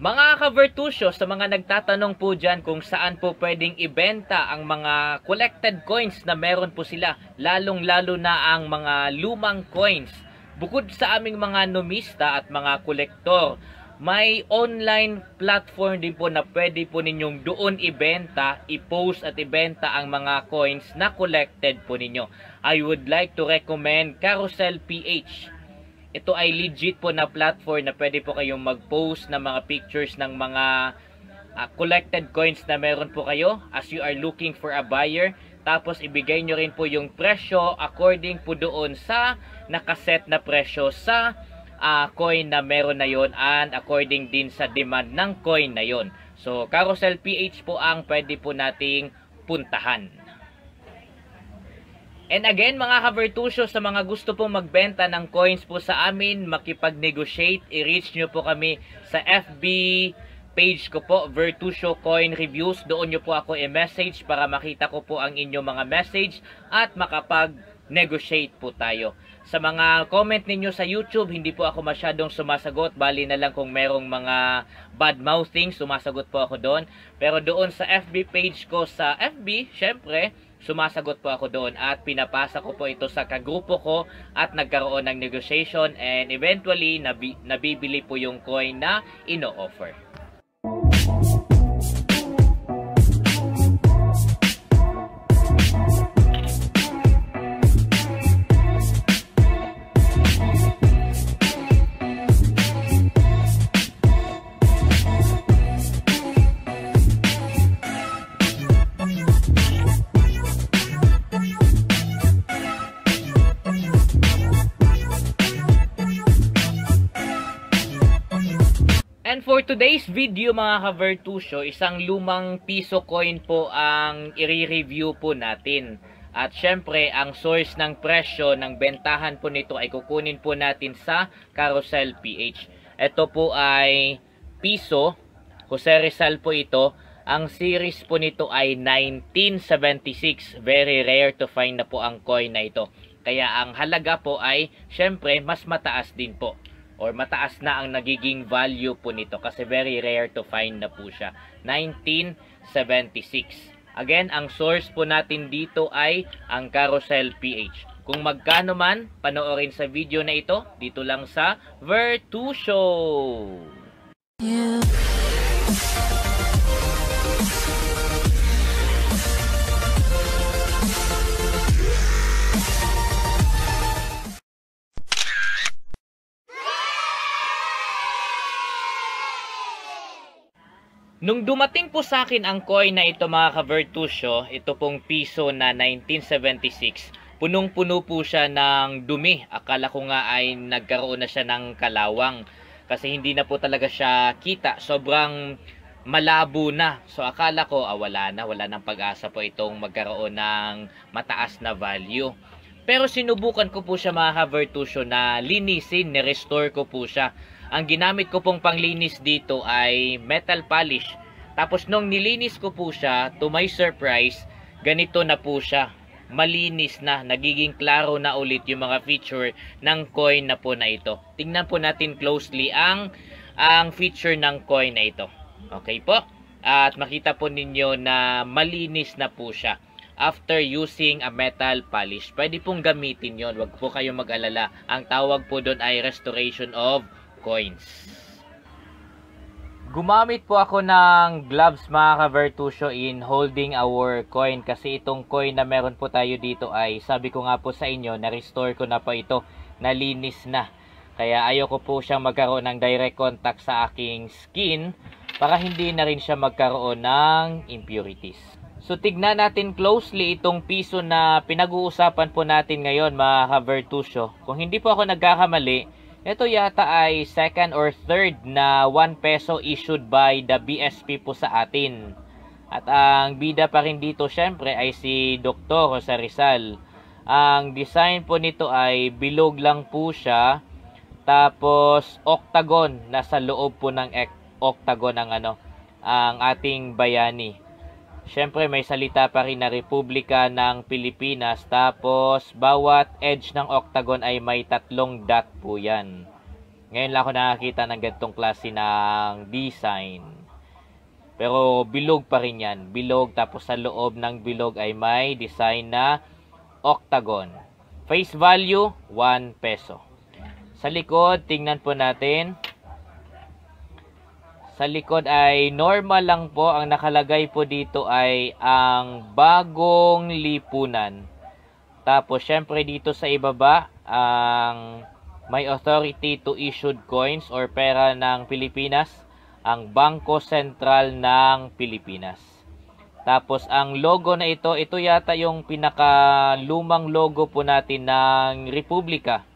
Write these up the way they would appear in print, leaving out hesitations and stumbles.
Mga ka-Vertusio, sa mga nagtatanong po dyan kung saan po pwedeng ibenta ang mga collected coins na meron po sila, lalong-lalo na ang mga lumang coins. Bukod sa aming mga numista at mga kolektor, may online platform din po na pwede po ninyong doon ibenta, i-post at ibenta ang mga coins na collected po ninyo. I would like to recommend Carousel PH. Ito ay legit po na platform na pwede po kayong mag-post ng mga pictures ng mga collected coins na meron po kayo as you are looking for a buyer. Tapos ibigay nyo rin po yung presyo according po doon sa nakaset na presyo sa coin na meron na yon and according din sa demand ng coin na yon. So Carousel PH po ang pwede po nating puntahan. And again, mga ka-Vertusio, sa mga gusto pong magbenta ng coins po sa amin, makipag-negotiate, i-reach nyo po kami sa FB page ko po, Vertusio Coin Reviews. Doon nyo po ako i-message para makita ko po ang inyong mga message at makapag-negotiate po tayo. Sa mga comment ninyo sa YouTube, hindi po ako masyadong sumasagot. Bali na lang kung merong mga bad mouthing, sumasagot po ako doon. Pero doon sa FB page ko sa FB, syempre, sumasagot po ako doon at pinapasa ko po ito sa kagrupo ko at nagkaroon ng negotiation and eventually nabibili po yung coin na ino-offer. And for today's video mga ka-Vertusio, isang lumang piso coin po ang i-review po natin. At syempre, ang source ng presyo ng bentahan po nito ay kukunin po natin sa Carousel PH. Ito po ay piso, Jose Rizal po ito. Ang series po nito ay 1976. Very rare to find na po ang coin na ito. Kaya ang halaga po ay syempre mas mataas din po. Or mataas na ang nagiging value po nito kasi very rare to find na po siya. 1976. Again, ang source po natin dito ay ang Carousel PH. Kung magkano man, panoorin sa video na ito, dito lang sa Vertusio. Nung dumating po sa akin ang coin na ito mga ka-Vertusio, ito pong piso na 1976, punong-puno po siya ng dumi. Akala ko nga ay nagkaroon na siya ng kalawang kasi hindi na po talaga siya kita. Sobrang malabo na. So akala ko wala nang pag-asa po itong magkaroon ng mataas na value. Pero sinubukan ko po siya mga ka-Vertusio na linisin, ni-restore ko po siya. Ang ginamit ko pong panglinis dito ay metal polish. Tapos nung nilinis ko po siya, to my surprise, ganito na po siya. Malinis na, nagiging klaro na ulit yung mga feature ng coin na po na ito. Tingnan po natin closely ang feature ng coin na ito. Okay po? At makita po ninyo na malinis na po siya. After using a metal polish, pwede pong gamitin yon. Wag po kayong mag-alala. Ang tawag po doon ay restoration of coins. Gumamit po ako ng gloves mga ka-Vertusio in holding our coin kasi itong coin na meron po tayo dito ay sabi ko nga po sa inyo na-restore ko na po ito, nalinis na. Kaya ayoko po siyang magkaroon ng direct contact sa aking skin para hindi na rin siya magkaroon ng impurities. So tignan natin closely itong piso na pinag-uusapan po natin ngayon mga ka-Vertusio. Kung hindi po ako nagkakamali, ito yata ay second or third na 1 peso issued by the BSP po sa atin. At ang bida pa rin dito syempre ay si Dr. Jose Rizal. Ang design po nito ay bilog lang po siya. Tapos octagon, nasa loob po ng octagon ang ating bayani. Syempre may salita pa rin na Republika ng Pilipinas. Tapos bawat edge ng octagon ay may 3 dot po yan. Ngayon lang ako nakakita ng ganitong klase ng design. Pero bilog pa rin yan. Bilog, tapos sa loob ng bilog ay may design na octagon. Face value, 1 peso. Sa likod, tingnan po natin. Sa likod ay normal lang po. Ang nakalagay po dito ay ang bagong lipunan. Tapos, syempre dito sa ibaba, ang may authority to issue coins or pera ng Pilipinas, ang Bangko Sentral ng Pilipinas. Tapos, ang logo na ito yata yung pinakalumang logo po natin ng Republika.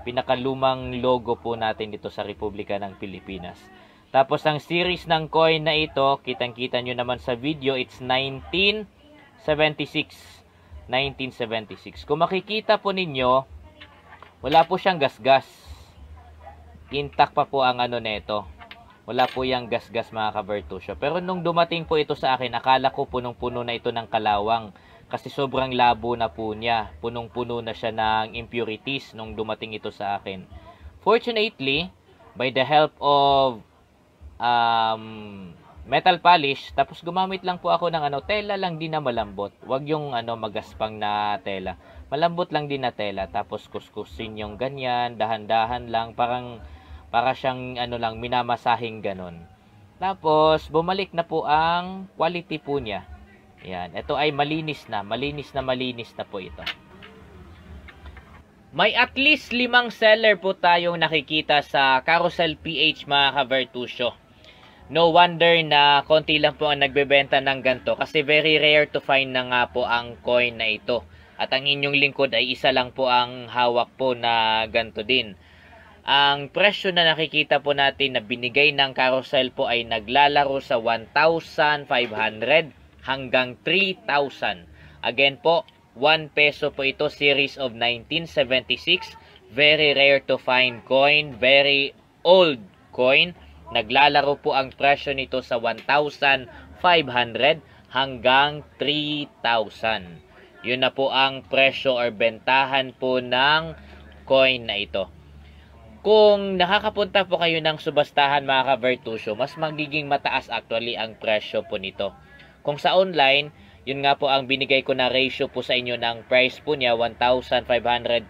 Pinakalumang logo po natin dito sa Republika ng Pilipinas. Tapos, ang series ng coin na ito, kitang-kita nyo naman sa video, it's 1976. 1976. Kung makikita po ninyo, wala po siyang gasgas. Intact pa po ang ano nito. Wala po yung gasgas mga ka-Vertusio. Pero nung dumating po ito sa akin, akala ko punong-puno na ito ng kalawang. Kasi sobrang labo na po niya. Punong-puno na siya ng impurities nung dumating ito sa akin. Fortunately, by the help of metal polish, tapos gumamit lang po ako ng tela lang din na malambot. Huwag yung magaspang na tela. Malambot lang din na tela. Tapos kuskusin yung ganyan, dahan-dahan lang, para siyang lang minamasahing ganon. Tapos bumalik na po ang quality po niya. Yan, ito ay malinis na po ito. May at least 5 seller po tayong nakikita sa Carousel PH mga ka-Vertusio. No wonder na konti lang po ang nagbebenta ng ganito kasi very rare to find na nga po ang coin na ito. At ang inyong lingkod ay isa lang po ang hawak po na ganito din. Ang presyo na nakikita po natin na binigay ng Carousel po ay naglalaro sa 1,500 hanggang 3,000. Again po, 1 peso po ito, series of 1976. Very rare to find coin, very old coin. Naglalaro po ang presyo nito sa 1,500 hanggang 3,000. Yun na po ang presyo or bentahan po ng coin na ito. Kung nakakapunta po kayo ng subastahan mga ka-Vertusio, mas magiging mataas actually ang presyo po nito. Kung sa online, yun nga po ang binigay ko na ratio po sa inyo ng price po niya, 1,500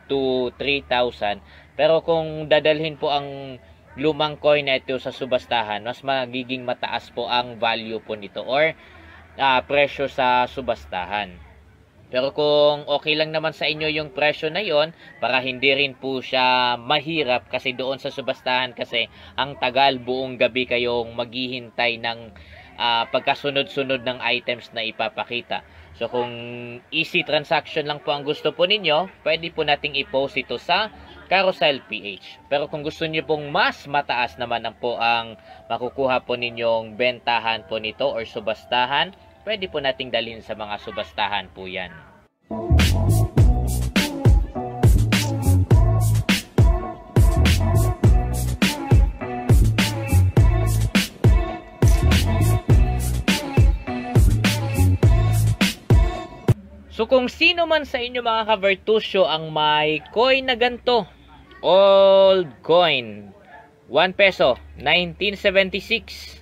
to 3,000. Pero kung dadalhin po ang lumang coin na ito sa subastahan, mas magiging mataas po ang value po nito or presyo sa subastahan. Pero kung okay lang naman sa inyo yung presyo na yon, para hindi rin po siya mahirap kasi doon sa subastahan kasi ang tagal, buong gabi kayong maghihintay ng pagkasunod-sunod ng items na ipapakita. So kung easy transaction lang po ang gusto po ninyo, pwede po nating i-post ito sa Carousel PH. Pero kung gusto niyo pong mas mataas naman po ang makukuha po ninyong bentahan po nito or subastahan, pwede po nating dalhin sa mga subastahan po yan. So kung sino man sa inyo mga ka-Vertusio ang may coin na ganito, old coin, 1 peso, 1976,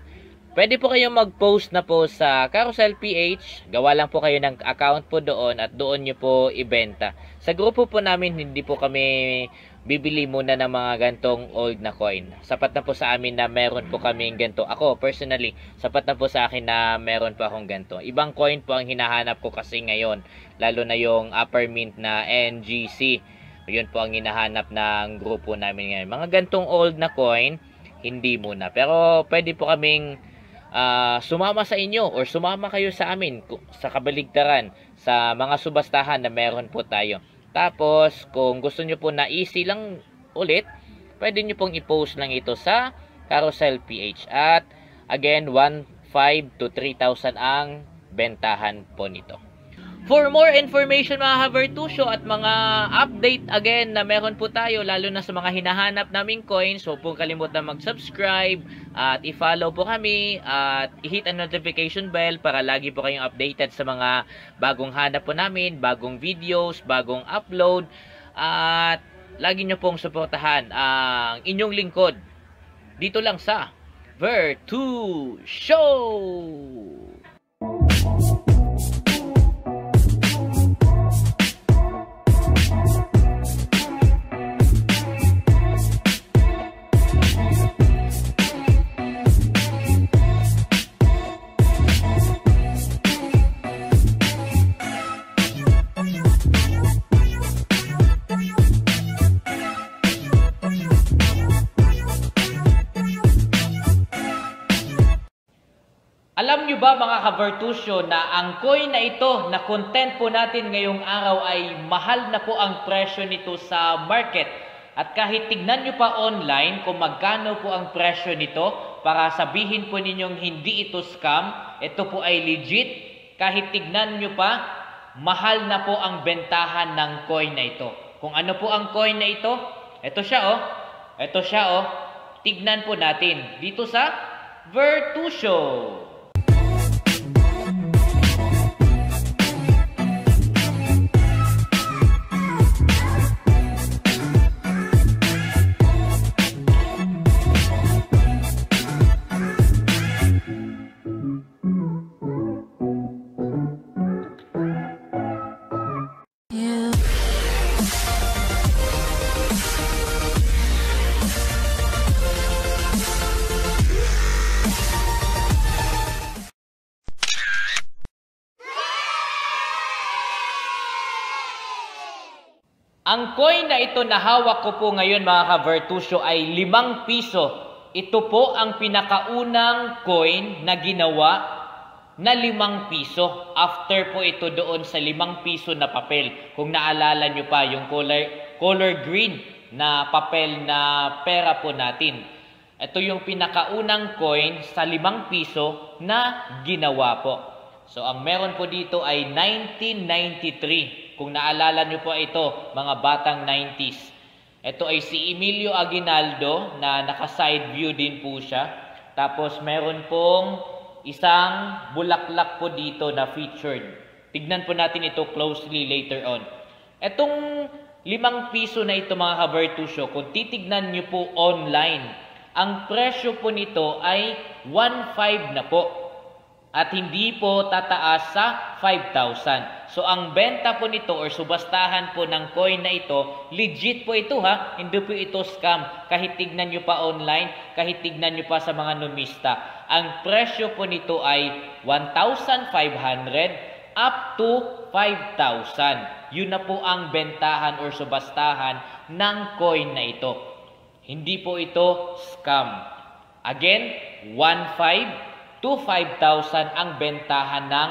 pwede po kayong mag-post na po sa Carousel PH. Gawa lang po kayo ng account po doon at doon nyo po ibenta. Sa grupo po namin, hindi po kami bibili muna ng mga gantong old na coin. Sapat na po sa amin na meron po kaming ganito. Ako, personally, sapat na po sa akin na meron po akong ganito. Ibang coin po ang hinahanap ko kasi ngayon. Lalo na yung upper mint na NGC. Yun po ang hinahanap ng grupo namin ngayon. Mga gantong old na coin, hindi muna. Pero pwede po kaming sumama sa inyo or sumama kayo sa amin sa kabaligtaran sa mga subastahan na meron po tayo. Tapos kung gusto nyo po na easy lang ulit, pwede nyo pong i-post lang ito sa Carousel PH. At again, 1,500 to 3,000 ang bentahan po nito. For more information mga ka-Vertusio at mga update again na meron po tayo lalo na sa mga hinahanap naming coins, huwag pong kalimutan mag-subscribe at i-follow po kami at i-hit ang notification bell para lagi po kayong updated sa mga bagong hanap po namin, bagong videos, bagong upload at lagi nyo pong suportahan ang inyong lingkod dito lang sa Virtu Show! Alam nyo ba mga ka-Virtusyo na ang coin na ito na content po natin ngayong araw ay mahal na po ang presyo nito sa market. At kahit tignan nyo pa online kung magkano po ang presyo nito para sabihin po ninyong hindi ito scam, ito po ay legit. Kahit tignan nyo pa, mahal na po ang bentahan ng coin na ito. Kung ano po ang coin na ito, ito siya oh. Ito siya oh. Tignan po natin dito sa Virtusyo. Ang coin na ito na hawak ko po ngayon mga ka-Virtusyo ay 5 piso. Ito po ang pinakaunang coin na ginawa na 5 piso. After po ito doon sa 5 piso na papel. Kung naalala nyo pa yung color green na papel na pera po natin. Ito yung pinakaunang coin sa 5 piso na ginawa po. So ang meron po dito ay 1993. Kung naalala nyo po ito, mga batang 90s. Ito ay si Emilio Aguinaldo na naka-side view din po siya. Tapos meron pong isang bulaklak po dito na featured. Tignan po natin ito closely later on. Etong 5 piso na ito mga ka-Virtusyo, kung titignan nyo po online, ang presyo po nito ay 1.5 na po. At hindi po tataas sa 5,000. So ang benta po nito or subastahan po ng coin na ito, legit po ito ha. Hindi po ito scam. Kahit tignan nyo pa online, kahit tignan nyo pa sa mga numista. Ang presyo po nito ay 1,500 up to 5,000. Yun na po ang bentahan or subastahan ng coin na ito. Hindi po ito scam. Again, 1,500 to 5,000 ang bentahan ng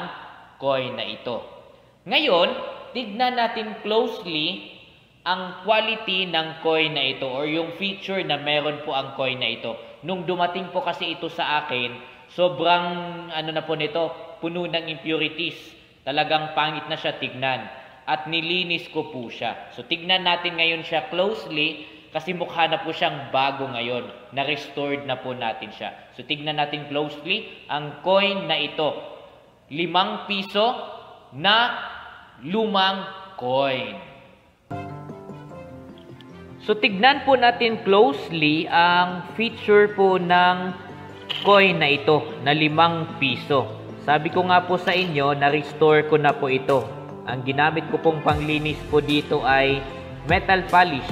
coin na ito. Ngayon, tignan natin closely ang quality ng coin na ito or yung feature na meron po ang coin na ito. Nung dumating po kasi ito sa akin, sobrang na po nito, puno ng impurities. Talagang pangit na siya tignan. At nilinis ko po siya. So tignan natin ngayon siya closely kasi mukha na po siyang bago ngayon. Na-restored na po natin siya. So tignan natin closely ang coin na ito. 5 piso na lumang coin. So tignan po natin closely ang feature po ng coin na ito na 5 piso. Sabi ko nga po sa inyo, na-restore ko na po ito. Ang ginamit ko pong panglinis po dito ay metal polish.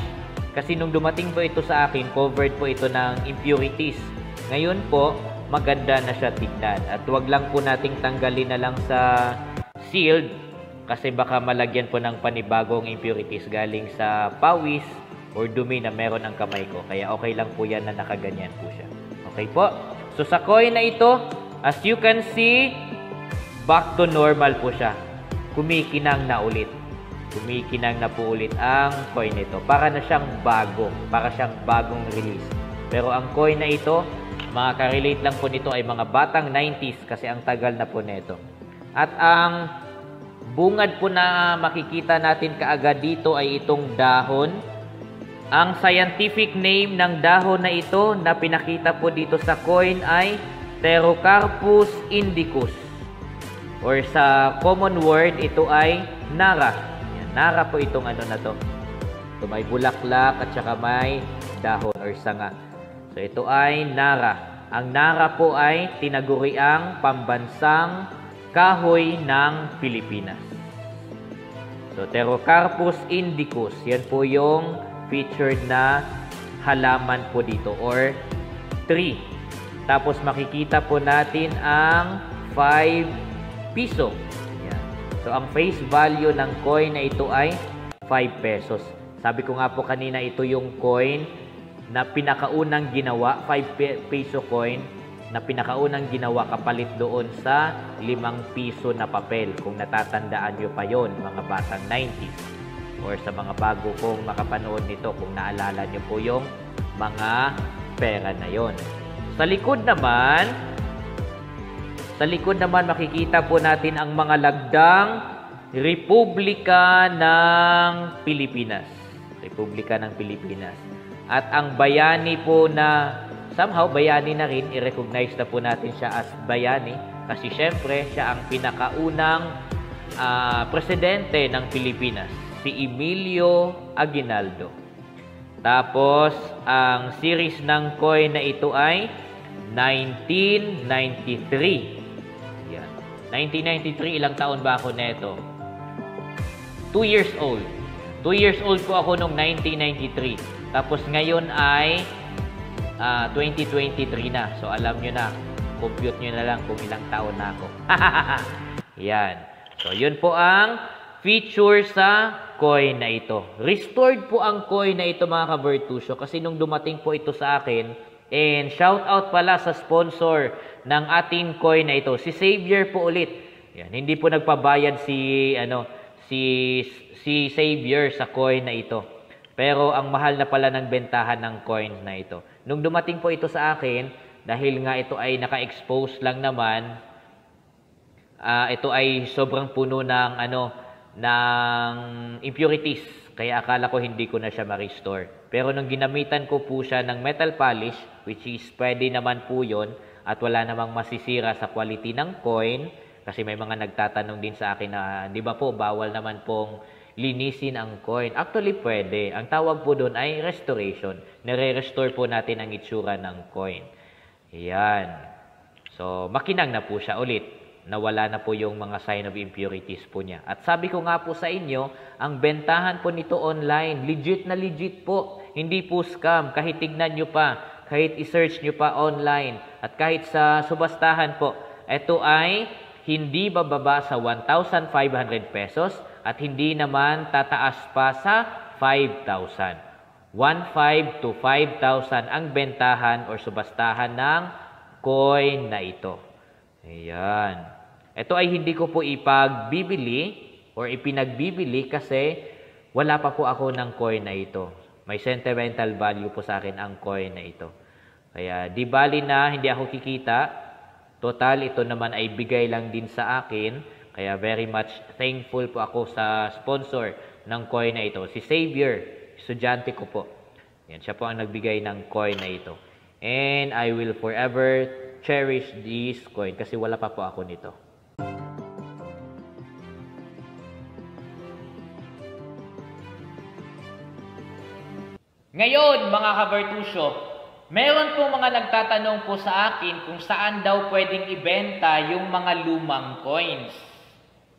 Kasi nung dumating po ito sa akin, covered po ito ng impurities. Ngayon po, maganda na siya tignan. At wag lang po nating tanggalin na lang sa sealed kasi baka malagyan po ng panibagong impurities galing sa pawis or dumi na meron ang kamay ko. Kaya okay lang po yan na nakaganyan po siya. Okay po? So sa coin na ito, as you can see, back to normal po siya. Kumikinang na ulit. Kumikinang na po ulit ang coin nito. Para na siyang bago. Para siyang bagong release. Pero ang coin na ito, makaka-relate lang po nito ay mga batang 90s kasi ang tagal na po nito. At ang bungad po na makikita natin kaagad dito ay itong dahon. Ang scientific name ng dahon na ito na pinakita po dito sa coin ay Pterocarpus indicus. Or sa common word, ito ay Nara. Nara po itong ano na to. So may bulaklak at saka may dahon or sanga. So ito ay Nara. Ang Nara po ay tinaguriang pambansang kahoy ng Pilipinas. So Pterocarpus indicus, yan po yung featured na halaman po dito or tree. Tapos makikita po natin ang 5 piso. Yan. So ang face value ng coin na ito ay 5 pesos. Sabi ko nga po kanina, ito yung coin na pinakaunang ginawa, 5 peso coin, na pinakaunang ginawa kapalit doon sa 5 piso na papel. Kung natatandaan nyo pa yon mga batang 90s. Or sa mga bago pong makapanood nito, kung naalala nyo po yung mga pera na yon. Sa likod naman makikita po natin ang mga lagdang Republika ng Pilipinas. Republika ng Pilipinas. At ang bayani po na, somehow bayani na rin, i-recognize na po natin siya as bayani kasi syempre siya ang pinakaunang presidente ng Pilipinas, si Emilio Aguinaldo. Tapos, ang series ng coin na ito ay 1993. Yan. 1993, ilang taon ba ako neto? 2 years old. 2 years old po ako noong 1993. Tapos ngayon ay 2023 na. So alam nyo na, compute nyo na lang kung ilang taon na ako. Yan. So yun po ang feature sa coin na ito. Restored po ang coin na ito mga ka-Virtusio kasi nung dumating po ito sa akin, and shout out pala sa sponsor ng ating coin na ito, si Xavier po ulit. Yan. Hindi po nagpabayad si Xavier sa coin na ito. Pero ang mahal na pala ng bentahan ng coins na ito. Nung dumating po ito sa akin, dahil nga ito ay naka-expose lang naman, ito ay sobrang puno ng ng impurities. Kaya akala ko hindi ko na siya ma-restore. Pero nung ginamitan ko po siya ng metal polish, which is pwede naman po yun, at wala namang masisira sa quality ng coin, kasi may mga nagtatanong din sa akin na, di ba po, bawal naman pong linisin ang coin. Actually, pwede. Ang tawag po doon ay restoration. Nire-restore po natin ang itsura ng coin. Yan. So, makinang na po siya ulit. Nawala na po yung mga sign of impurities po niya. At sabi ko nga po sa inyo, ang bentahan po nito online, legit na legit po. Hindi po scam. Kahit tignan nyo pa, kahit i-search nyo pa online, at kahit sa subastahan po, ito ay hindi bababa sa 1,500 pesos, at hindi naman tataas pa sa 5,000. 1,500 to 5,000 ang bentahan or subastahan ng coin na ito. Ayan. Ito ay hindi ko po ipagbibili or ipinagbibili kasi wala pa po ako ng coin na ito. May sentimental value po sa akin ang coin na ito. Kaya di bali na hindi ako kikita. Total, ito naman ay bigay lang din sa akin. Kaya very much thankful po ako sa sponsor ng coin na ito. Si Xavier, estudyante ko po. Yan, siya po ang nagbigay ng coin na ito. And I will forever cherish this coin kasi wala pa po ako nito. Ngayon, mga ka-Virtusio, meron po mga nagtatanong po sa akin kung saan daw pwedeng ibenta yung mga lumang coins.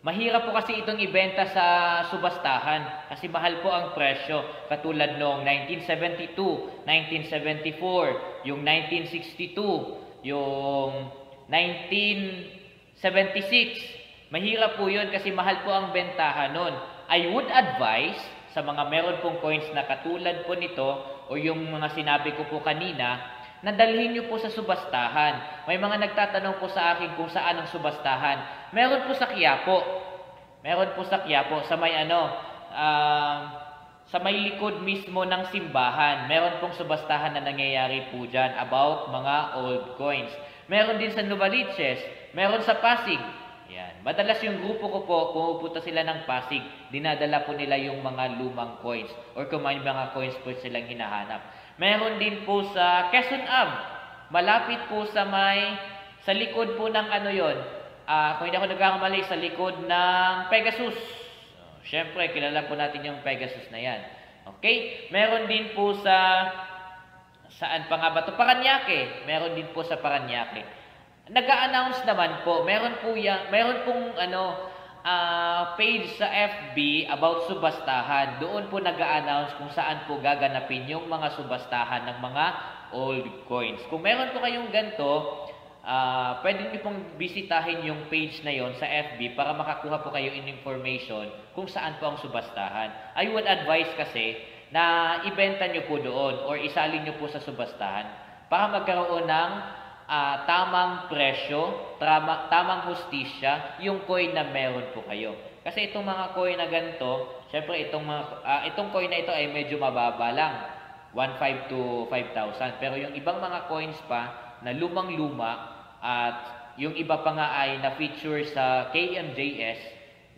Mahirap po kasi itong ibenta sa subastahan kasi mahal po ang presyo. Katulad noong 1972, 1974, yung 1962, yung 1976. Mahirap po yun kasi mahal po ang bentahan nun. I would advise sa mga meron pong coins na katulad po nito o yung mga sinabi ko po kanina, na dalhin nyo po sa subastahan. May mga nagtatanong po sa akin kung saan ang subastahan. Meron po sa Quiapo. Meron po sa Quiapo, sa may sa may likod mismo ng simbahan. Meron pong subastahan na nangyayari po dyan about mga old coins. Meron din sa Novaliches. Meron sa Pasig. Yan. Madalas yung grupo ko po, pumupunta sila ng Pasig, dinadala po nila yung mga lumang coins or kung may mga coins po silang hinahanap. Meron din po sa Quezon Ave. Malapit po sa likod po ng kung hindi ako nagkakamali, sa likod ng Pegasus. Siyempre, kilala po natin yung Pegasus na yan. Okay? Meron din po sa saan pa nga ba to? Paranaque. Meron din po sa Paranaque. Nag-a-announce naman po. Meron pong page sa FB about subastahan. Doon po nag-a-announce kung saan po gaganapin yung mga subastahan ng mga old coins. Kung meron po kayong ganito, pwede niyo pong bisitahin yung page na yon sa FB para makakuha po kayo in information kung saan po ang subastahan. I would advise kasi na ibenta nyo po doon or isalin nyo po sa subastahan para magkaroon ng tamang presyo, tamang hustisya yung coin na meron po kayo. Kasi itong mga coin na ganito, syempre itong coin na ito ay medyo mababa lang, 1.5 to 5,000. Pero yung ibang mga coins pa na lumang-luma at yung iba pa nga ay na-feature sa KMJS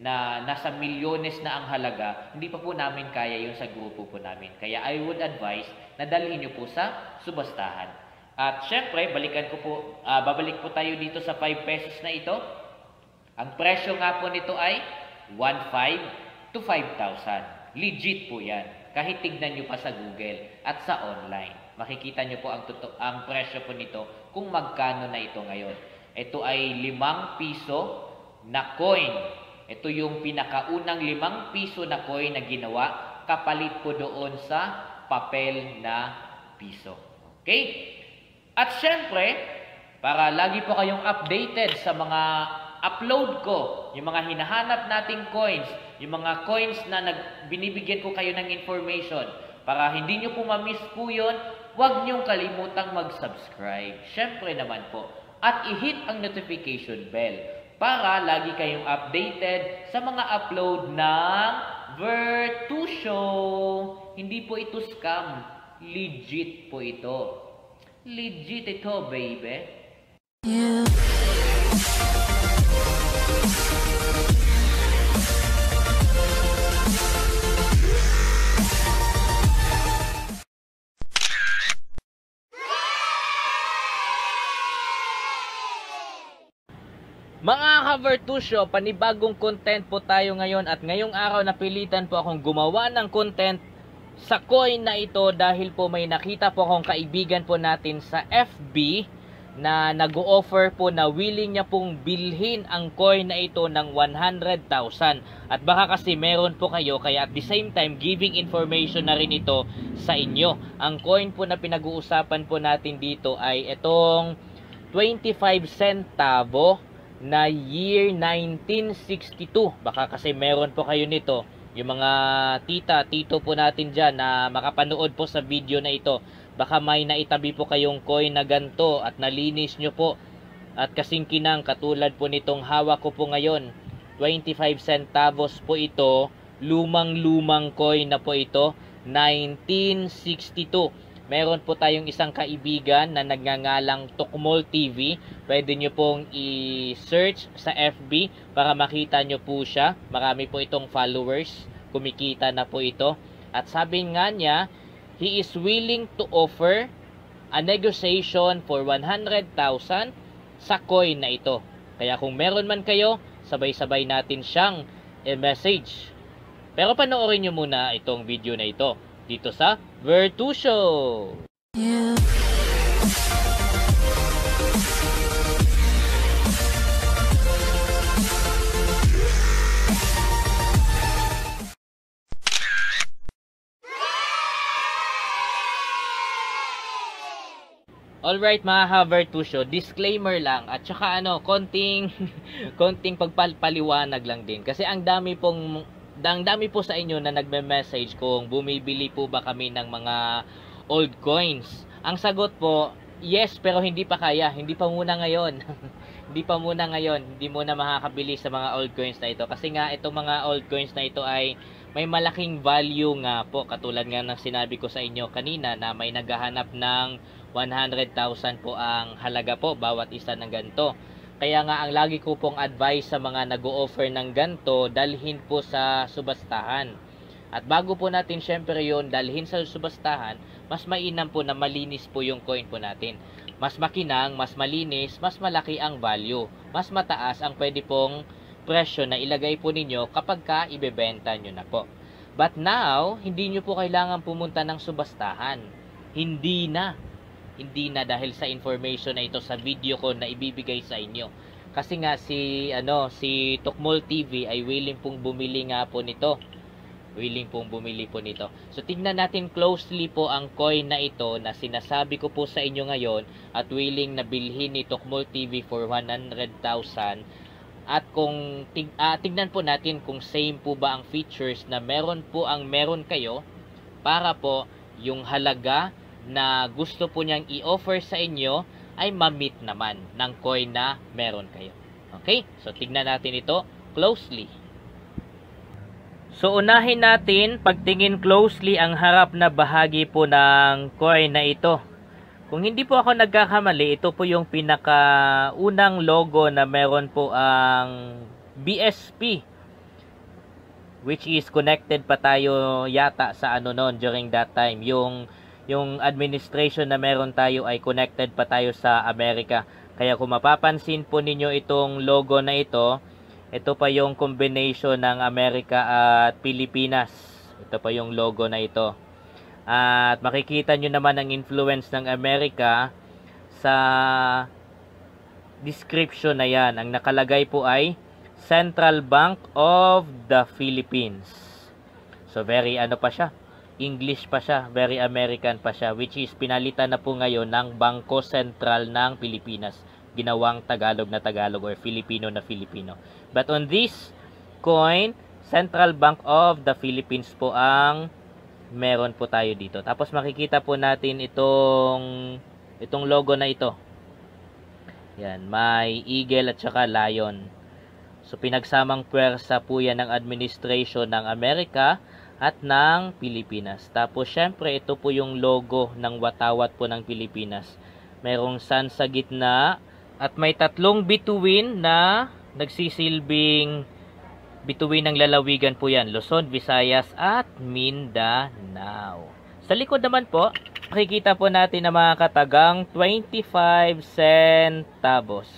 na nasa milyones na ang halaga, hindi pa po namin kaya yun sa grupo po namin. Kaya I would advise na dalhin nyo po sa subastahan. At syempre, babalik po tayo dito sa 5 pesos na ito. Ang presyo nga po nito ay 1.5 to 5,000. Legit po yan. Kahit tignan nyo pa sa Google at sa online. Makikita nyo po ang presyo po nito kung magkano na ito ngayon. Ito ay 5 piso na coin. Ito yung pinakaunang 5 piso na coin na ginawa kapalit po doon sa papel na piso. Okay? At syempre, para lagi po kayong updated sa mga upload ko, yung mga hinahanap nating coins, yung mga coins na binibigyan ko kayo ng information, para hindi nyo po ma-miss po yun, huwag nyong kalimutang mag-subscribe. Syempre naman po. At i-hit ang notification bell para lagi kayong updated sa mga upload ng Vertusio. Hindi po ito scam. Legit po ito. Legit ito, baby. Yeah. Mga ka-Vertusio, panibagong content po tayo ngayon at ngayong araw napilitan po akong gumawa ng content sa coin na ito dahil po may nakita po akong kaibigan po natin sa FB na nag-o-offer po na willing niya pong bilhin ang coin na ito ng 100,000 at baka kasi meron po kayo kaya at the same time giving information na rin ito sa inyo. Ang coin po na pinag-uusapan po natin dito ay itong 25 centavo na year 1962. Baka kasi meron po kayo nito. Yung mga tito po natin dyan na makapanood po sa video na ito. Baka may naitabi po kayong coin na ganto at nalinis nyo po. At kasing kinang katulad po nitong hawak ko po ngayon. 25 centavos po ito. Lumang coin na po ito. 1962. Meron po tayong isang kaibigan na nagngangalang Tukmol TV. Pwede nyo pong i-search sa FB para makita nyo po siya. Marami po itong followers. Kumikita na po ito. At sabi nga niya, he is willing to offer a negotiation for 100,000 sa coin na ito. Kaya kung meron man kayo, sabay-sabay natin siyang i-message. Pero panoorin nyo muna itong video na ito dito sa Vertusio. Yeah. Alright mga ka-Vertusio, disclaimer lang at saka konting pagpaliwanag lang din kasi ang dami po sa inyo na nagme-message kung bumibili po ba kami ng mga old coins. Ang sagot po, yes, pero hindi pa kaya, hindi pa muna ngayon. Hindi muna makakabili sa mga old coins na ito kasi nga itong mga old coins na ito ay may malaking value nga po, katulad nga ng sinabi ko sa inyo kanina na may naghahanap ng 100,000 po ang halaga po bawat isa ng ganito. Kaya nga ang lagi ko pong advice sa mga nag-o-offer ng ganito, dalhin po sa subastahan. At bago po natin syempre yon dalhin sa subastahan, mas mainam po na malinis po yung coin po natin. Mas makinang, mas malinis, mas malaki ang value. Mas mataas ang pwede pong presyo na ilagay po ninyo kapag ka ibebenta nyo na po. But now, hindi nyo po kailangan pumunta ng subastahan. Hindi na. Hindi na dahil sa information na ito sa video ko na ibibigay sa inyo. Kasi nga si Tokmol TV ay willing pong bumili nga po nito. Willing pong bumili po nito. So tingnan natin closely po ang coin na ito na sinasabi ko po sa inyo ngayon at willing na bilhin ni Tokmol TV for 100,000. At kung tingnan po natin kung same po ba ang features na meron kayo para po yung halaga na gusto po niyang i-offer sa inyo ay ma-meet naman ng coin na meron kayo. Okay? So tingnan natin ito closely. So unahin natin pagtingin closely ang harap na bahagi po ng coin na ito. Kung hindi po ako nagkakamali, ito po yung pinakaunang logo na meron po ang BSP, which is connected pa tayo yata sa noon during that time. Yung administration na meron tayo ay connected pa tayo sa Amerika. Kaya kung mapapansin po ninyo itong logo na ito pa yung combination ng Amerika at Pilipinas. Ito pa yung logo na ito. At makikita nyo naman ang influence ng Amerika sa description na yan. Ang nakalagay po ay Central Bank of the Philippines. So very pa siya. English pa siya. Very American pa siya. Which is pinalitan na po ngayon ng Bangko Sentral ng Pilipinas. Ginawang Tagalog na Tagalog or Filipino na Filipino. But on this coin, Central Bank of the Philippines po ang meron po tayo dito. Tapos makikita po natin itong logo na ito. Yan, may eagle at saka lion. So pinagsamang pwersa po yan ng administration ng Amerika at ng Pilipinas. Tapos syempre ito po yung logo ng watawat po ng Pilipinas. Merong sun sa gitna at may tatlong bituin na nagsisilbing bituin ng lalawigan po yan. Luzon, Visayas at Mindanao. Sa likod naman po, makikita po natin ang mga katagang 25 centavos.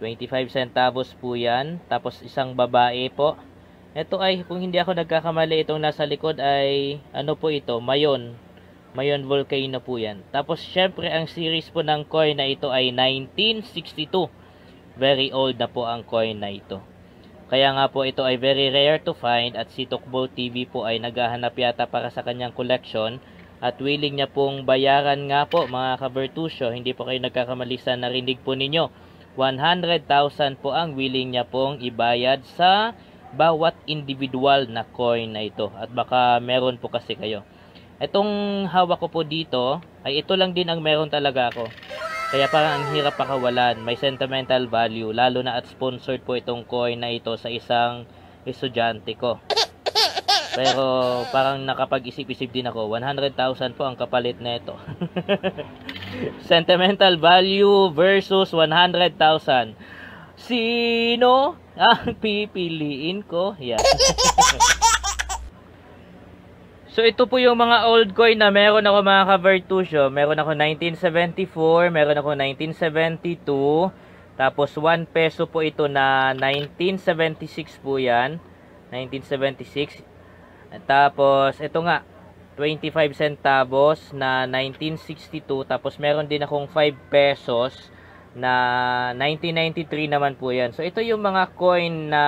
25 centavos po yan. Tapos isang babae po. Ito ay, kung hindi ako nagkakamali, itong nasa likod ay, po ito? Mayon. Mayon volcano po yan. Tapos, syempre, ang series po ng coin na ito ay 1962. Very old na po ang coin na ito. Kaya nga po ito ay very rare to find at si Tokmol TV po ay naghahanap yata para sa kanyang collection at willing niya pong bayaran nga po mga ka-Bertusio. Hindi po kayo nagkakamali sa narinig po ninyo. 100,000 po ang willing niya pong ibayad sa bawat individual na coin na ito. At baka meron po kasi kayo. Itong hawak ko po dito, ay ito lang din ang meron talaga ako. Kaya parang ang hirap pakawalan. May sentimental value. Lalo na at sponsored po itong coin na ito sa isang estudyante ko. Pero parang nakapag-isip-isip din ako. 100,000 po ang kapalit na ito. Sentimental value versus 100,000. Sino ang pipiliin ko? Yan. So ito po yung mga old coin na meron ako mga ka-Bertusio. Meron ako 1974, meron ako 1972. Tapos 1 peso po ito na 1976 po yan. 1976. Tapos ito nga, 25 centavos na 1962. Tapos meron din akong 5 pesos na 1993 naman po yan. So ito yung mga coin na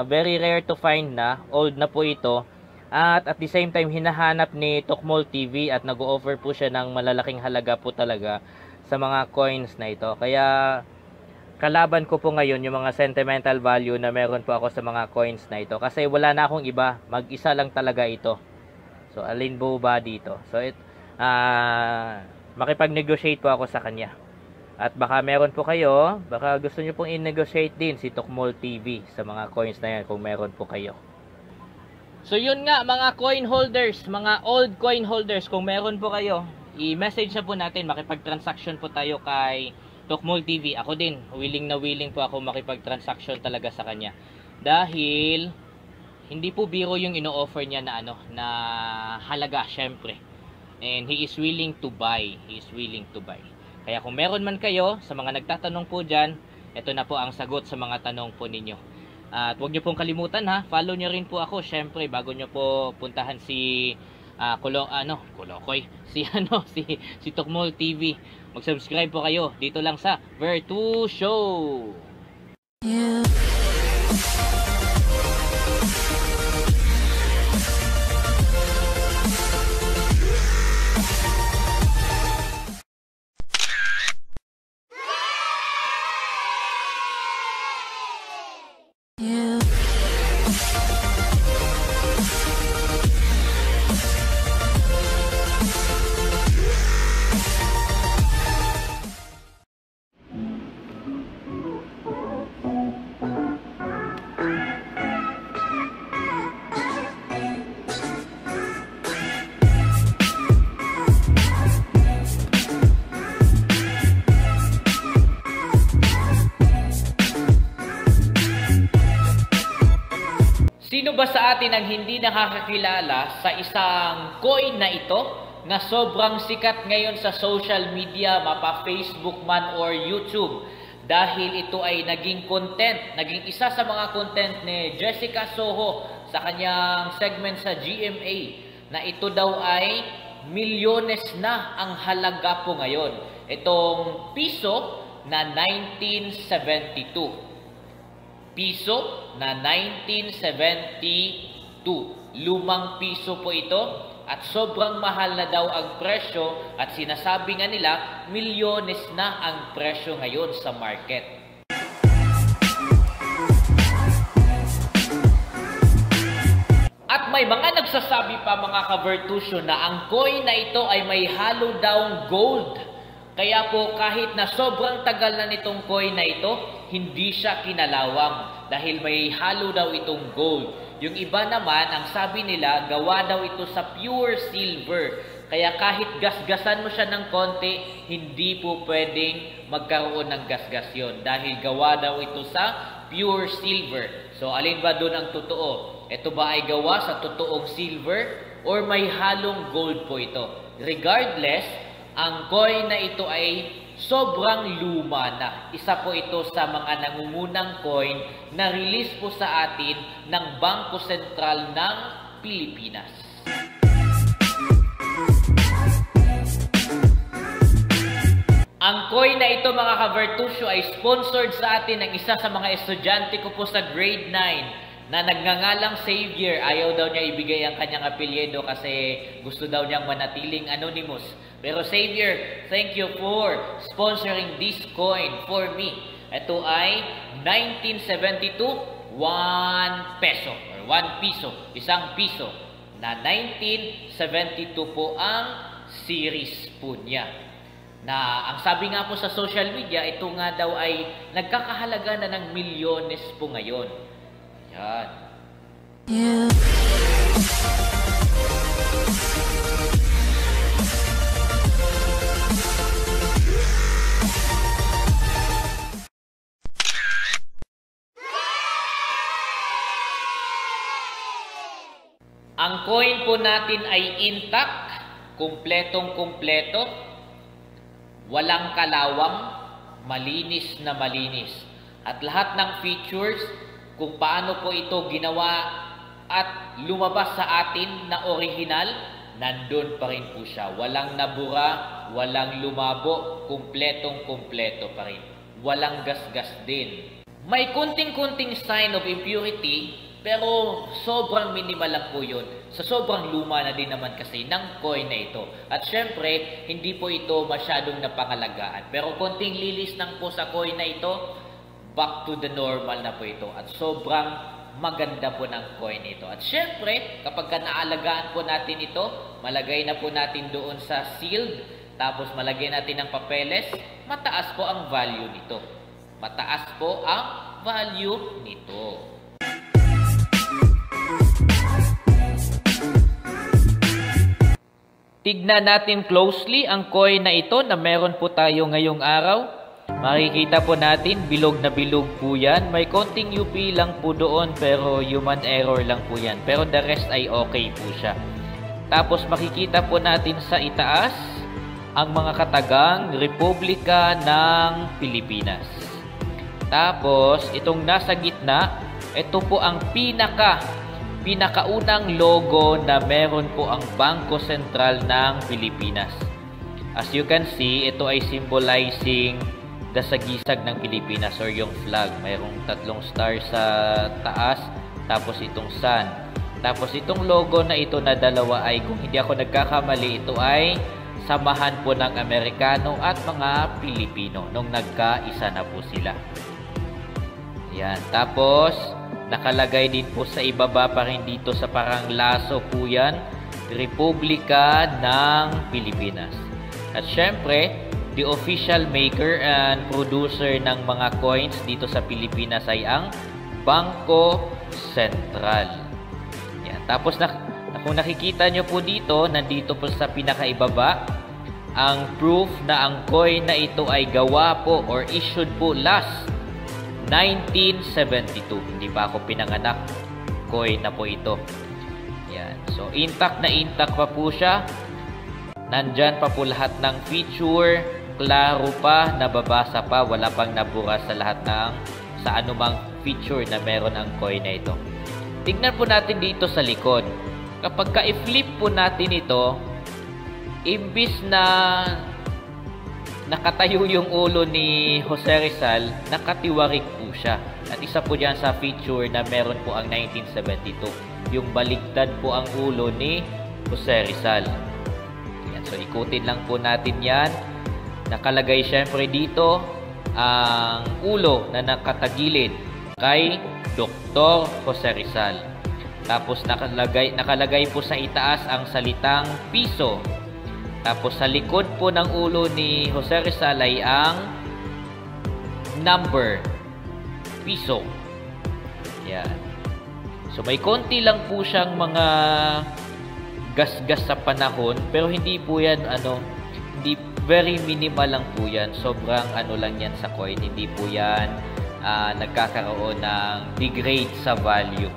very rare to find na. Old na po ito. At the same time, hinahanap ni Tokmol TV at nag-o-offer po siya ng malalaking halaga po talaga sa mga coins na ito. Kaya, kalaban ko po ngayon yung mga sentimental value na meron po ako sa mga coins na ito. Kasi wala na akong iba. Mag-isa lang talaga ito. So, alin po ba dito? So, makipag-negotiate po ako sa kanya. At baka meron po kayo, baka gusto nyo pong i-negotiate din si Tokmol TV sa mga coins na yan kung meron po kayo. So yun nga mga coin holders, mga old coin holders, kung meron po kayo, i-message na po natin, makipag-transaction po tayo kay Tokmol TV. Ako din, willing na willing po ako makipag-transaction talaga sa kanya. Dahil hindi po biro yung ino-offer niya na na halaga syempre. And he is willing to buy. He is willing to buy. Kaya kung meron man kayo, sa mga nagtatanong po diyan, ito na po ang sagot sa mga tanong po ninyo. At huwag niyo pong kalimutan ha, follow niyo rin po ako syempre bago niyo po puntahan si Kulokoy, si Tokmol TV. Mag-subscribe po kayo dito lang sa Ver2 Show. Yeah. Sino ba sa atin ang hindi nakakakilala sa isang coin na ito na sobrang sikat ngayon sa social media, mapa Facebook man or YouTube? Dahil ito ay naging content, naging isa sa mga content ni Jessica Soho sa kanyang segment sa GMA na ito daw ay milyones na ang halaga po ngayon. Itong piso na 1972. Piso na 1972. Lumang piso po ito at sobrang mahal na daw ang presyo at sinasabi nga nila milyones na ang presyo ngayon sa market. At may mga nagsasabi pa mga ka-Vertusio na ang coin na ito ay may halo daw gold. Kaya po kahit na sobrang tagal na nitong coin na ito, hindi siya kinalawang dahil may halo daw itong gold. Yung iba naman, ang sabi nila, gawa daw ito sa pure silver. Kaya kahit gasgasan mo siya ng konti, hindi po pwedeng magkaroon ng gasgas yun dahil gawa daw ito sa pure silver. So alin ba doon ang totoo? Ito ba ay gawa sa totoong silver or may halong gold po ito? Regardless, ang coin na ito ay sobrang luma na. Isa po ito sa mga nangungunang coin na release po sa atin ng Bangko Sentral ng Pilipinas. Ang coin na ito mga ka-Vertusio ay sponsored sa atin ng isa sa mga estudyante ko po sa grade 9 na nagngangalang Xavier. Ayaw daw niya ibigay ang kanyang apelyido kasi gusto daw niyang manatiling anonymous. Pero Xavier, thank you for sponsoring this coin for me. Ito ay 1972, 1 peso or 1 piso, isang piso na 1972 po ang series po niya. Na ang sabi nga po sa social media, ito nga daw ay nagkakahalaga na ng milyones po ngayon. Yan. Yeah. Ang coin po natin ay intact, kumpletong-kumpleto, walang kalawang, malinis na malinis. At lahat ng features, kung paano po ito ginawa at lumabas sa atin na original, nandun pa rin po siya. Walang nabura, walang lumabo, kumpletong-kumpleto pa rin. Walang gasgas din. May kunting-kunting sign of impurity, pero sobrang minimal lang po yun. Sa sobrang luma na din naman kasi ng coin na ito. At syempre, hindi po ito masyadong napangalagaan. Pero konting lilis lang po sa coin na ito, back to the normal na po ito. At sobrang maganda po ng coin ito. At syempre, kapag naalagaan po natin ito, malagay na po natin doon sa sealed, tapos malagay natin ng papeles, mataas po ang value nito. Mataas po ang value nito. Tignan natin closely ang coin na ito na meron po tayo ngayong araw. Makikita po natin, bilog na bilog po yan. May konting UP lang po doon pero human error lang po yan. Pero the rest ay okay po siya. Tapos makikita po natin sa itaas ang mga katagang Republika ng Pilipinas. Tapos, itong nasa gitna, ito po ang pinakaunang logo na meron po ang Bangko Sentral ng Pilipinas. As you can see, ito ay symbolizing dasagisag ng Pilipinas or yung flag. Mayroong 3 star sa taas, tapos itong sun. Tapos itong logo na ito na dalawa ay, kung hindi ako nagkakamali, ito ay samahan po ng Amerikano at mga Pilipino nung nagkaisa na po sila. Yan. Tapos, nakalagay din po sa ibaba pa rin dito sa parang laso po yan, Republika ng Pilipinas. At syempre, the official maker and producer ng mga coins dito sa Pilipinas ay ang Bangko Sentral. Yan. Tapos, kung nakikita nyo po dito, nandito po sa pinakaibaba, ang proof na ang coin na ito ay gawa po or issued po last 1972. Hindi pa ako pinanganak. Coin na po ito. Yan. So, intact na intact pa po siya. Nandyan pa po lahat ng feature. Klaro pa, nababasa pa. Wala pang nabura sa lahat ng sa anumang feature na meron ang coin na ito. Tignan po natin dito sa likod. Kapag ka-flip po natin ito, imbis na nakatayo yung ulo ni Jose Rizal, nakatiwarik po siya. At isa po dyan sa feature na meron po ang 1972. Yung baligtad po ang ulo ni Jose Rizal. Yan. So, ikutin lang po natin yan. Nakalagay syempre dito ang ulo na nakatagilid kay Dr. Jose Rizal. Tapos nakalagay po sa itaas ang salitang piso. Tapos sa likod po ng ulo ni Jose Rizal ay ang number, piso. Yan. So may konti lang po siyang mga gas-gas sa panahon, pero hindi po yan hindi, very minimal lang po yan. Sobrang lang yan sa coin. Hindi po yan nagkakaroon ng degrade sa value.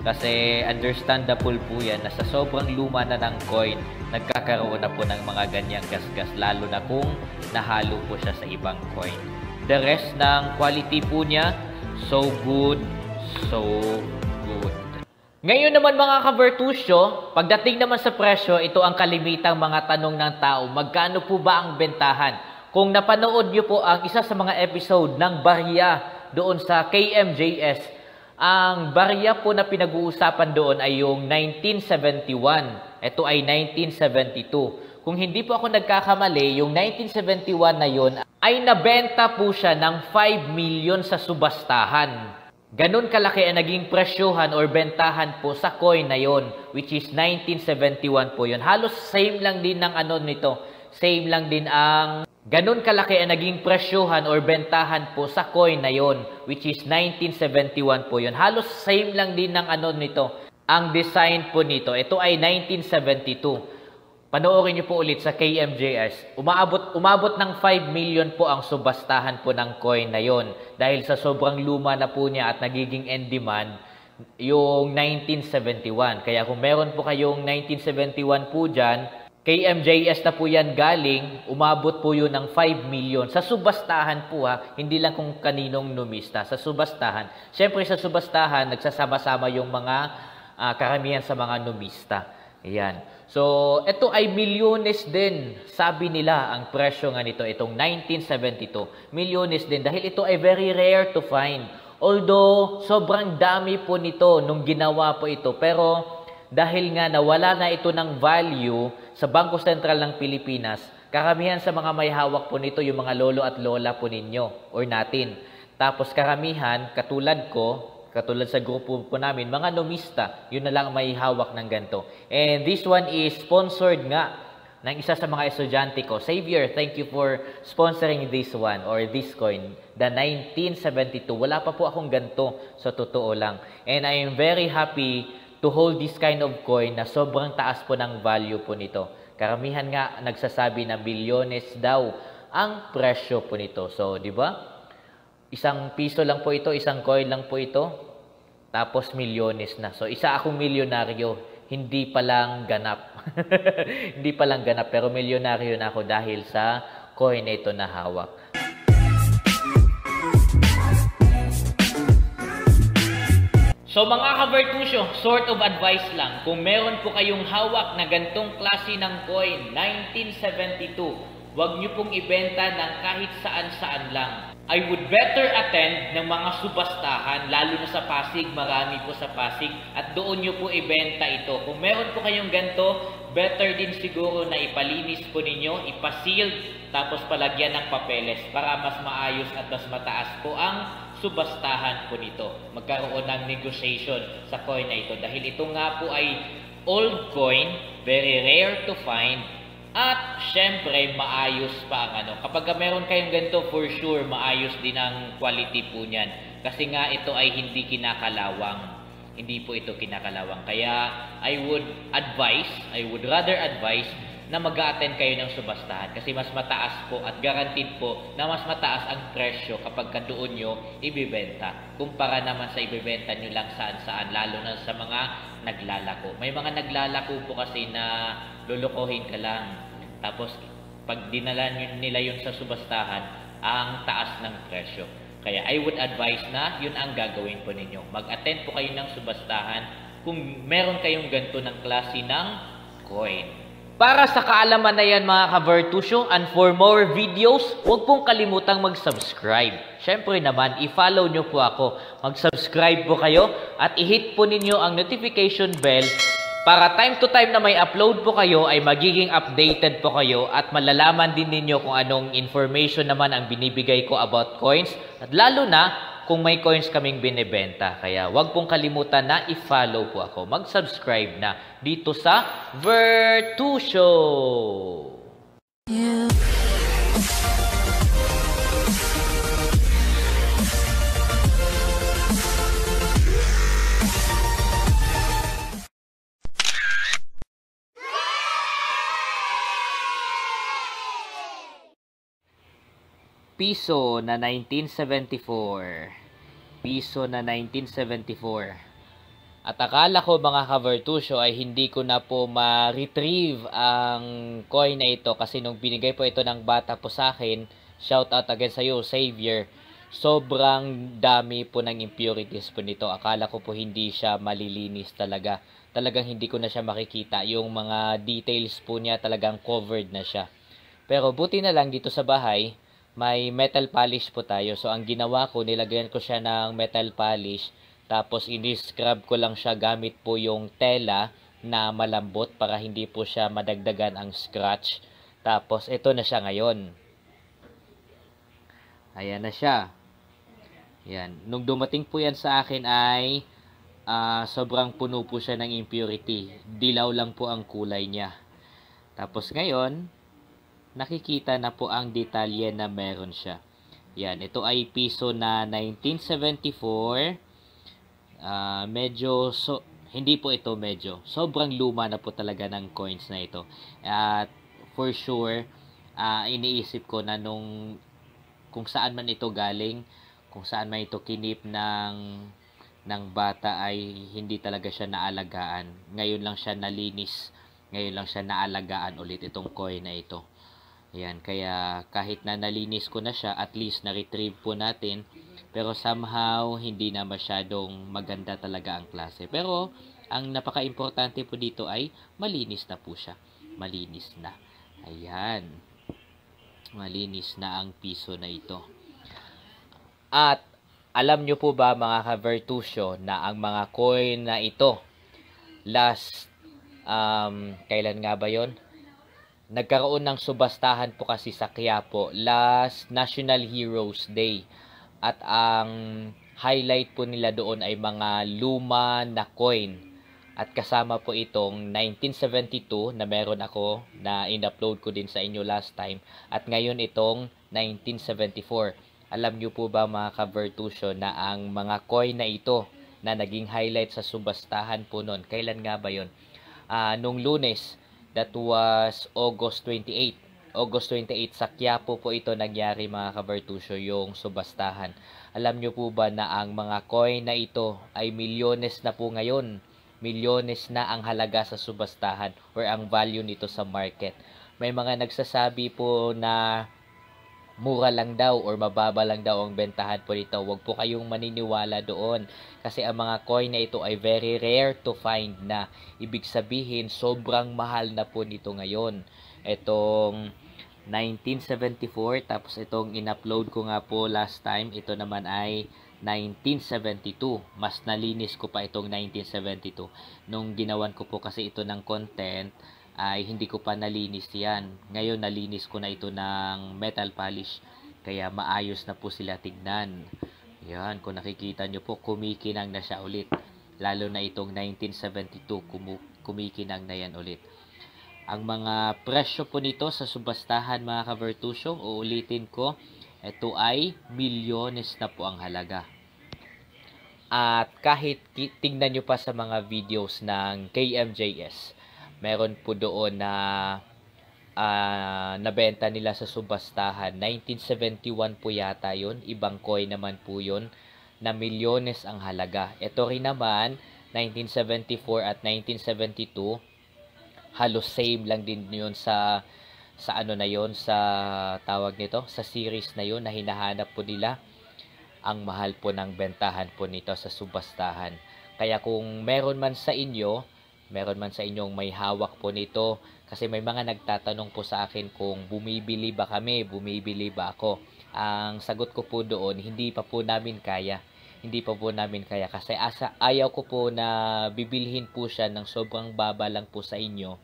Kasi understandable po yan na sa sobrang luma na ng coin, nagkakaroon na po ng mga ganyang gasgas, lalo na kung nahalo po siya sa ibang coin. The rest ng quality po niya, so good, so good. Ngayon naman mga ka-Virtusyo, pagdating naman sa presyo, ito ang kalimitang mga tanong ng tao. Magkano po ba ang bentahan? Kung napanood nyo po ang isa sa mga episode ng Barya doon sa KMJS, ang barya po na pinag-uusapan doon ay yung 1971. Ito ay 1972. Kung hindi po ako nagkakamali, yung 1971 na yun ay nabenta po siya ng 5 million sa subastahan. Ganun kalaki ang naging presyohan or bentahan po sa coin na yon, which is 1971 po yun. Halos same lang din ng nito. Same lang din ang ganun kalaki ang naging presyohan or bentahan po sa coin na yon, which is 1971 po yun. Halos same lang din ng nito. Ang design po nito, ito ay 1972. Panoorin niyo po ulit sa KMJS. Umabot ng 5 million po ang subastahan po ng coin na yon. Dahil sa sobrang luma na po niya at nagiging in demand yung 1971. Kaya kung meron po kayong 1971 po dyan, KMJS na po yan galing, umabot po yun ng 5 million. Sa subastahan po hindi lang kung kaninong numista. Sa subastahan. Siyempre sa subastahan, nagsasama-sama yung mga karamihan sa mga numista. Ayan. So, ito ay milyones din. Sabi nila ang presyo nga nito, itong 1972. Milyones din dahil ito ay very rare to find. Although, sobrang dami po nito nung ginawa po ito. Pero, dahil nga nawala na ito ng value sa Bangko Sentral ng Pilipinas, karamihan sa mga may hawak po nito, yung mga lolo at lola po ninyo or natin. Tapos karamihan, katulad ko, katulad sa grupo po namin, mga numista, yun na lang may hawak ng ganito. And this one is sponsored nga ng isa sa mga estudyante ko. Xavier, thank you for sponsoring this one or this coin. The 1972. Wala pa po akong ganito sa totoo lang. And I am very happy to hold this kind of coin na sobrang taas po ng value po nito. Karamihan nga nagsasabi na bilyones daw ang presyo po nito. So, di ba? Isang piso lang po ito, isang coin lang po ito, tapos milyones na. So, isa akong milyonaryo, hindi pa lang ganap. Hindi pa lang ganap, pero milyonaryo na ako dahil sa coin na ito na hawak. So mga kavertusyo, sort of advice lang, kung meron po kayong hawak na gantong klase ng coin, 1972, wag nyo pong ibenta ng kahit saan-saan lang. I would better attend ng mga subastahan, lalo na sa Pasig, marami po sa Pasig, at doon nyo po ibenta ito. Kung meron po kayong ganito, better din siguro na ipalinis po ninyo, ipaseal, tapos palagyan ng papeles para mas maayos at mas mataas po ang subastahan po nito. Magkaroon ng negotiation sa coin na ito. Dahil ito nga po ay old coin, very rare to find, at syempre maayos pa ang ano. Kapag meron kayong ganito, for sure maayos din ang quality po niyan. Kasi nga ito ay hindi kinakalawang. Hindi po ito kinakalawang. Kaya I would rather advise na mag-a-attend kayo ng subastahan kasi mas mataas po at guaranteed po na mas mataas ang presyo kapag doon nyo ibibenta kumpara naman sa ibibenta nyo lang saan-saan, lalo na sa mga naglalako. May mga naglalako po kasi na lulukohin ka lang, tapos pag dinala nila yun sa subastahan, ang taas ng presyo. Kaya I would advise na yun ang gagawin po ninyo. Mag-attend po kayo ng subastahan kung meron kayong ganito ng klase ng coin. Para sa kaalaman na yan mga ka-Vertusyo, and for more videos, huwag pong kalimutang mag-subscribe. Syempre naman, i-follow nyo po ako. Mag-subscribe po kayo at i-hit po ninyo ang notification bell para time to time na may upload po kayo ay magiging updated po kayo at malalaman din ninyo kung anong information naman ang binibigay ko about coins at lalo na kung may coins kaming binibenta. Kaya wag pong kalimutan na i-follow po ako. Mag-subscribe na dito sa Vertusyo. Piso na 1974. Piso na 1974. At akala ko mga ka-Vertusyo ay hindi ko na po ma-retrieve ang coin na ito kasi nung binigay po ito ng bata po sa akin, shout out again sa iyo, Xavier, sobrang dami po ng impurities po nito. Akala ko po hindi siya malilinis talaga. Talagang hindi ko na siya makikita. Yung mga details po niya talagang covered na siya. Pero buti na lang dito sa bahay, may metal polish po tayo. So, ang ginawa ko, nilagyan ko siya ng metal polish. Tapos, ini-scrub ko lang siya gamit po yung tela na malambot para hindi po siya madagdagan ang scratch. Tapos, ito na siya ngayon. Ayan na siya. Ayan. Nung dumating po yan sa akin ay sobrang puno po siya ng impurity. Dilaw lang po ang kulay niya. Tapos, ngayon, nakikita na po ang detalye na meron siya. Yan, ito ay piso na 1974. Hindi po ito medyo. Sobrang luma na po talaga ng coins na ito. At for sure, iniisip ko na kung saan man ito galing, kung saan man ito kinip ng bata ay hindi talaga siya naalagaan. Ngayon lang siya nalinis. Ngayon lang siya naalagaan ulit itong coin na ito. Ayan, kaya kahit na nalinis ko na siya, at least na-retrieve po natin. Pero somehow, hindi na masyadong maganda talaga ang klase. Pero, ang napaka-importante po dito ay malinis na po siya. Malinis na. Ayan. Malinis na ang piso na ito. At, alam nyo po ba mga ka-Vertusyo na ang mga coin na ito, kailan nga ba yon? Nagkaroon ng subastahan po kasi sa Quiapo last National Heroes Day. At ang highlight po nila doon ay mga luma na coin. At kasama po itong 1972 na meron ako na in-upload ko din sa inyo last time. At ngayon itong 1974. Alam nyo po ba mga ka-Vertusyo na ang mga coin na ito na naging highlight sa subastahan po noon, kailan nga ba yun? Nung Lunes, that was August 28. August 28 sa Quiapo po ito nangyari mga ka-Vertusyo, yung subastahan. Alam nyo po ba na ang mga coin na ito ay milyones na po ngayon? Milyones na ang halaga sa subastahan or ang value nito sa market. May mga nagsasabi po na mura lang daw or mababa lang daw ang bentahan po nito. Huwag po kayong maniniwala doon kasi ang mga coin na ito ay very rare to find na. Ibig sabihin, sobrang mahal na po nito ngayon. Itong 1974, tapos itong in-upload ko nga po last time, ito naman ay 1972. Mas nalinis ko pa itong 1972. Nung ginawan ko po kasi ito ng content, ay hindi ko pa nalinis yan. Ngayon nalinis ko na ito ng metal polish. Kaya maayos na po sila tignan. Yan, kung nakikita nyo po, kumikinang na siya ulit. Lalo na itong 1972, kumikinang na yan ulit. Ang mga presyo po nito sa subastahan mga ka-Vertusyo, uulitin ko, ito ay milyones na po ang halaga. At kahit tingnan nyo pa sa mga videos ng KMJS, meron po doon na nabenta nila sa subastahan. 1971 po yata yun. Ibang coin naman po yun na milyones ang halaga. Ito rin naman, 1974 at 1972, halos same lang din yun sa ano na yun, sa tawag nito, sa series na yun na hinahanap po nila. Ang mahal po ng bentahan po nito sa subastahan. Kaya kung meron man sa inyong may hawak po nito, kasi may mga nagtatanong po sa akin kung bumibili ba kami, bumibili ba ako. Ang sagot ko po doon, hindi pa po namin kaya. Hindi pa po namin kaya kasi ayaw ko po na bibilhin po siya ng sobrang baba lang po sa inyo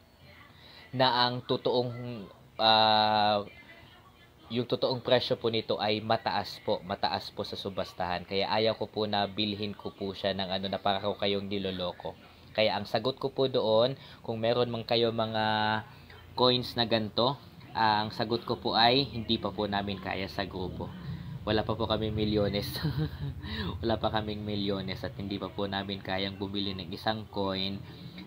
na ang totoong yung totoong presyo po nito ay mataas po sa subastahan. Kaya ayaw ko po na bilhin ko po siya ng ano na para ko kayong niloloko. Kaya ang sagot ko po doon, kung meron man kayo mga coins na ganito, ang sagot ko po ay hindi pa po namin kaya sa grupo. Wala pa po kaming milyones. Wala pa kaming milyones at hindi pa po namin kayang bumili ng isang coin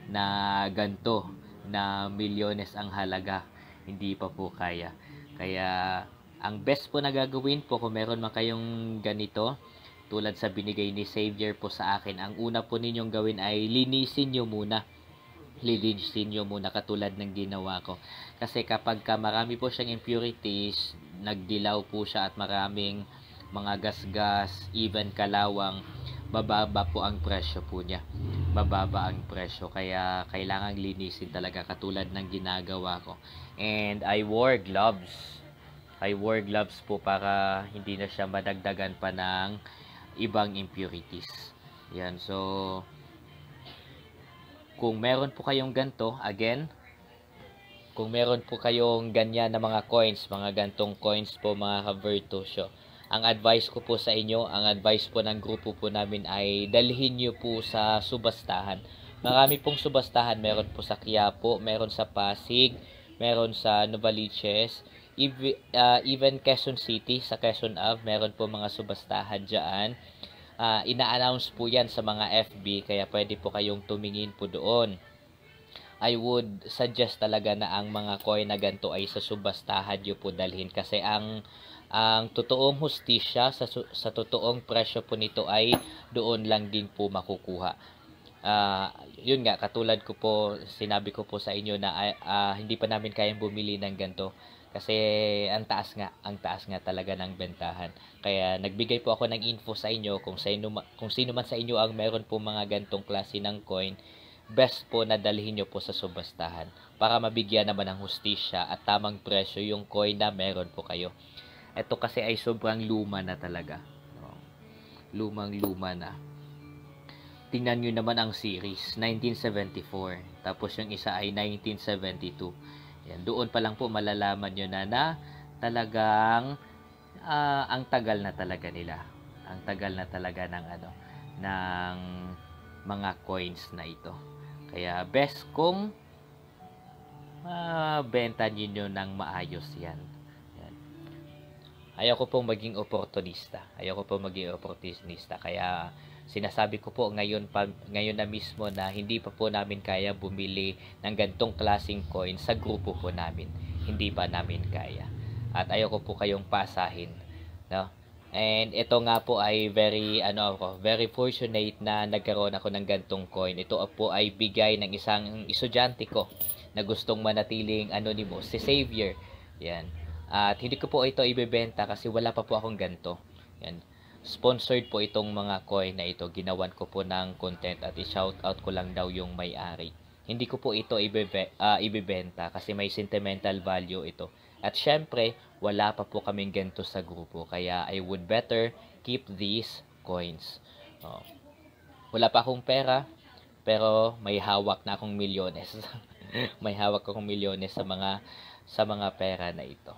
na ganito, na milyones ang halaga. Hindi pa po kaya. Kaya ang best po na gagawin po kung meron man kayong ganito, tulad sa binigay ni Xavier po sa akin, ang una po ninyong gawin ay linisin nyo muna. Linisin nyo muna katulad ng ginawa ko. Kasi kapag marami po siyang impurities, nagdilaw po siya at maraming mga gasgas, even kalawang, bababa po ang presyo po niya. Bababa ang presyo. Kaya kailangang linisin talaga katulad ng ginagawa ko. And I wore gloves. I wore gloves po para hindi na siya madagdagan pa ng ibang impurities. Yan, so kung meron po kayong ganto, again, kung meron po kayong ganyan na mga coins, mga gantong coins po mga ka-Vertusyo, ang advice ko po sa inyo, ang advice po ng grupo po namin ay dalhin nyo po sa subastahan. Marami pong subastahan, meron po sa Quiapo, meron sa Pasig, meron sa Novaliches, even Quezon City, sa Quezon Ave, meron po mga subastahan dyan. Ina-announce po yan sa mga FB, kaya pwede po kayong tumingin po doon. I would suggest talaga na ang mga coin na ganito ay sa subastahan nyo po dalhin. Kasi ang totoong hustisya sa totoong presyo po nito ay doon lang din po makukuha. Yun nga, katulad ko po, sinabi ko po sa inyo na hindi pa namin kayang bumili ng ganito. Kasi ang taas nga talaga ng bentahan. Kaya nagbigay po ako ng info sa inyo kung sino man sa inyo ang meron po mga gantong klase ng coin, best po na dalhin nyo po sa subastahan para mabigyan naman ng hustisya at tamang presyo yung coin na meron po kayo. Ito kasi ay sobrang luma na talaga. Lumang-luma na. Tingnan nyo naman ang series, 1974. Tapos yung isa ay 1972. Yan, doon pa lang po malalaman nyo na talagang ang tagal na talaga nila. Ang tagal na talaga ng mga coins na ito. Kaya best kung benta niyo ng maayos yan. Ayaw ko pong maging oportunista. Kaya sinasabi ko po ngayon na mismo na hindi pa po namin kaya bumili ng gantong klaseng coin sa grupo po namin. Hindi pa namin kaya. At ayaw ko po kayong pasahin, no? And ito nga po ay very fortunate na nagkaroon ako ng gantong coin. Ito po ay bigay ng isang estudyante ko na gustong manatiling anonymous, si Xavier. Yan. At hindi ko po ito ibebenta kasi wala pa po akong ganito. Yan. Sponsored po itong mga coin na ito. Ginawan ko po ng content at i-shoutout ko lang daw yung may-ari. Hindi ko po ito ibebenta kasi may sentimental value ito. At syempre, wala pa po kaming ganito sa grupo. Kaya I would better keep these coins. Oh. Wala pa akong pera, pero may hawak na akong milyones. May hawak akong milyones sa mga pera na ito.